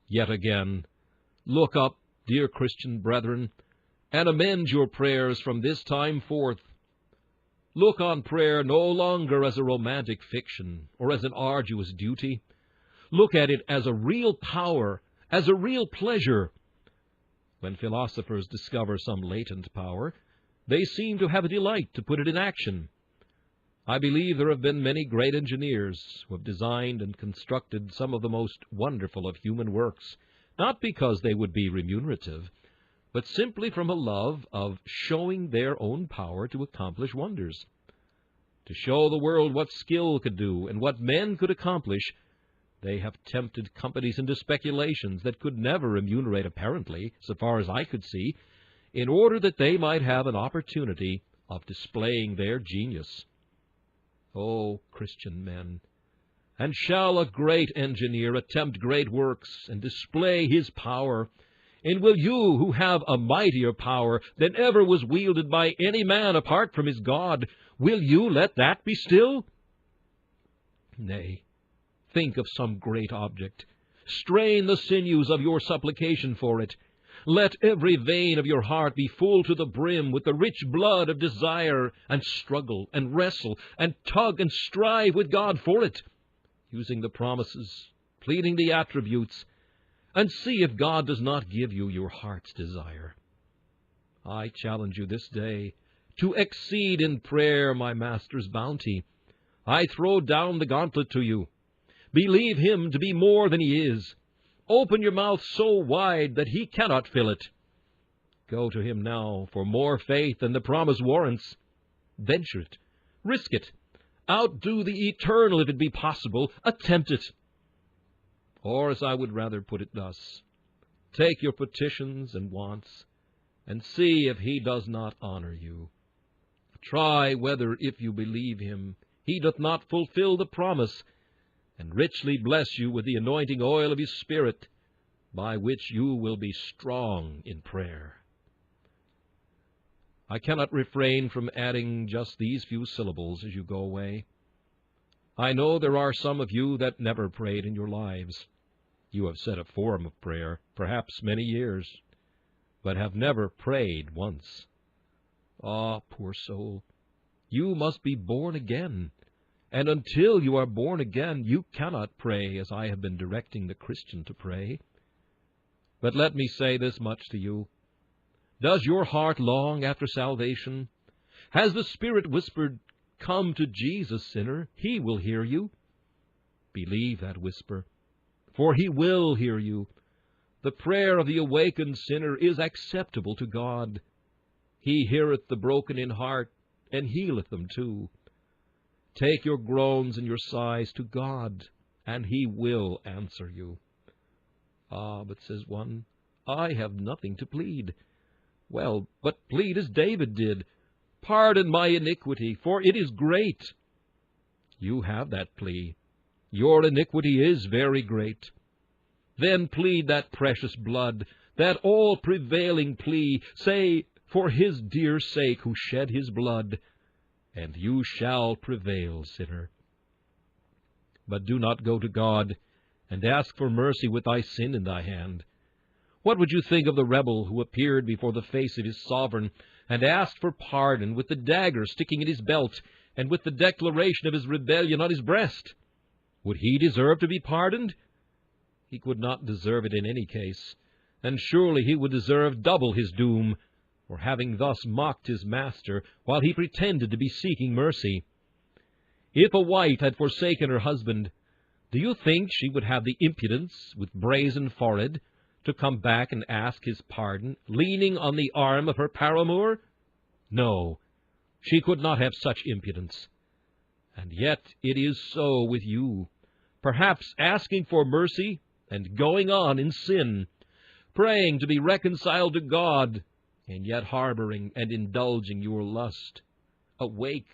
Yet again, look up, dear Christian brethren, and amend your prayers from this time forth. Look on prayer no longer as a romantic fiction or as an arduous duty. Look at it as a real power, as a real pleasure. When philosophers discover some latent power, they seem to have a delight to put it in action. I believe there have been many great engineers who have designed and constructed some of the most wonderful of human works, not because they would be remunerative, but simply from a love of showing their own power to accomplish wonders. To show the world what skill could do and what men could accomplish, they have tempted companies into speculations that could never remunerate apparently, so far as I could see, in order that they might have an opportunity of displaying their genius. O Christian men, and shall a great engineer attempt great works and display his power, and will you, who have a mightier power than ever was wielded by any man apart from his God, will you let that be still? Nay, think of some great object. Strain the sinews of your supplication for it. Let every vein of your heart be full to the brim with the rich blood of desire, and struggle, and wrestle, and tug, and strive with God for it, using the promises, pleading the attributes, and see if God does not give you your heart's desire. I challenge you this day to exceed in prayer my Master's bounty. I throw down the gauntlet to you. Believe him to be more than he is. Open your mouth so wide that he cannot fill it. Go to him now for more faith than the promise warrants. Venture it. Risk it. Outdo the eternal if it be possible. Attempt it. Or, as I would rather put it thus, take your petitions and wants, and see if he does not honor you. Try whether, if you believe him, he doth not fulfill the promise, and richly bless you with the anointing oil of his Spirit, by which you will be strong in prayer. I cannot refrain from adding just these few syllables as you go away. I know there are some of you that never prayed in your lives. You have said a form of prayer, perhaps many years, but have never prayed once. Ah, poor soul, you must be born again. And until you are born again, you cannot pray as I have been directing the Christian to pray. But let me say this much to you. Does your heart long after salvation? Has the Spirit whispered, "Come to Jesus, sinner, he will hear you"? Believe that whisper, for he will hear you. The prayer of the awakened sinner is acceptable to God. He heareth the broken in heart, and healeth them too. Take your groans and your sighs to God, and he will answer you. Ah, but says one, I have nothing to plead. Well, but plead as David did. Pardon my iniquity, for it is great. You have that plea. Your iniquity is very great. Then plead that precious blood, that all-prevailing plea. Say, for his dear sake who shed his blood, and you shall prevail, sinner. But do not go to God and ask for mercy with thy sin in thy hand. What would you think of the rebel who appeared before the face of his sovereign and asked for pardon with the dagger sticking in his belt and with the declaration of his rebellion on his breast? Would he deserve to be pardoned? He could not deserve it in any case, and surely he would deserve double his doom, for having thus mocked his master while he pretended to be seeking mercy. If a wife had forsaken her husband, do you think she would have the impudence, with brazen forehead, to come back and ask his pardon, leaning on the arm of her paramour? No, she could not have such impudence. And yet it is so with you, perhaps asking for mercy and going on in sin, praying to be reconciled to God, and yet harboring and indulging your lust. Awake,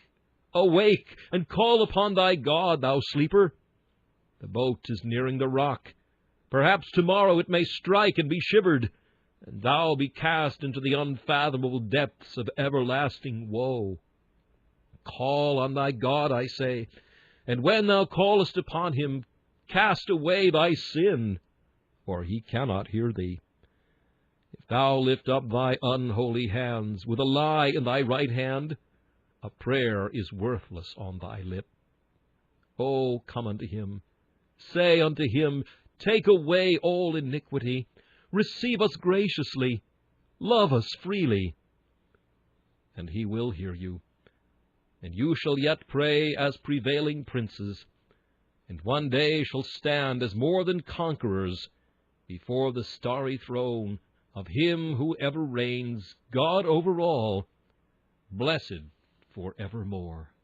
awake, and call upon thy God, thou sleeper. The boat is nearing the rock. Perhaps tomorrow it may strike and be shivered, and thou be cast into the unfathomable depths of everlasting woe. Call on thy God, I say, and when thou callest upon him, cast away thy sin. for he cannot hear thee. If thou lift up thy unholy hands, with a lie in thy right hand, a prayer is worthless on thy lip. O come unto him, say unto him, Take away all iniquity, receive us graciously, love us freely. And he will hear you, and you shall yet pray as prevailing princes, and one day shall stand as more than conquerors before the starry throne of him who ever reigns, God over all, blessed for evermore.